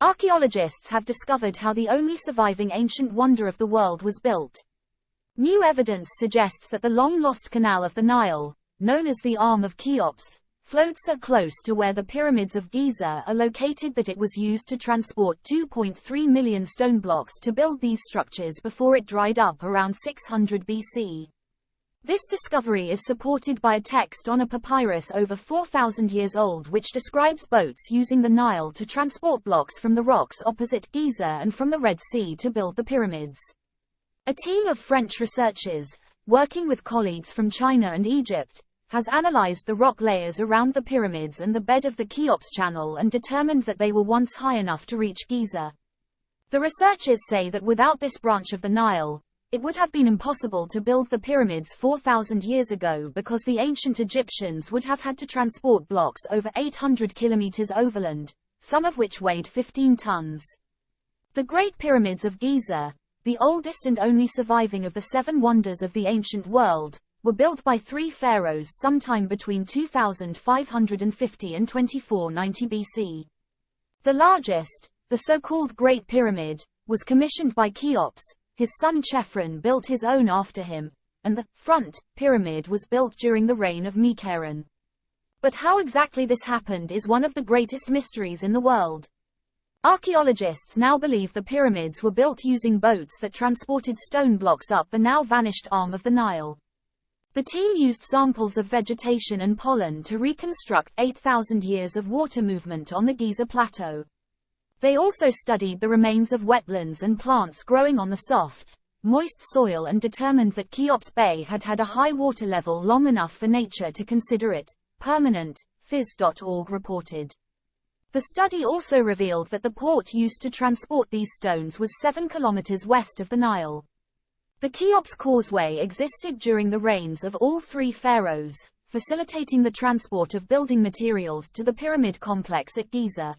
Archaeologists have discovered how the only surviving ancient wonder of the world was built. New evidence suggests that the long-lost canal of the Nile, known as the Arm of Cheops, flowed so close to where the pyramids of Giza are located that it was used to transport 2.3 million stone blocks to build these structures before it dried up around 600 BC. This discovery is supported by a text on a papyrus over 4,000 years old which describes boats using the Nile to transport blocks from the rocks opposite Giza and from the Red Sea to build the pyramids. A team of French researchers, working with colleagues from China and Egypt, has analyzed the rock layers around the pyramids and the bed of the Cheops Channel and determined that they were once high enough to reach Giza. The researchers say that without this branch of the Nile, it would have been impossible to build the pyramids 4,000 years ago because the ancient Egyptians would have had to transport blocks over 800 kilometers overland, some of which weighed 15 tons. The Great Pyramids of Giza, the oldest and only surviving of the 7 wonders of the ancient world, were built by 3 pharaohs sometime between 2550 and 2490 BC. The largest, the so-called Great Pyramid, was commissioned by Cheops. His son Chephren built his own after him, and the front pyramid was built during the reign of Mikaran. But how exactly this happened is one of the greatest mysteries in the world. Archaeologists now believe the pyramids were built using boats that transported stone blocks up the now vanished arm of the Nile. The team used samples of vegetation and pollen to reconstruct 8,000 years of water movement on the Giza Plateau. They also studied the remains of wetlands and plants growing on the soft, moist soil and determined that Cheops Bay had had a high water level long enough for nature to consider it permanent, phys.org reported. The study also revealed that the port used to transport these stones was 7 kilometers west of the Nile. The Cheops Causeway existed during the reigns of all 3 pharaohs, facilitating the transport of building materials to the pyramid complex at Giza.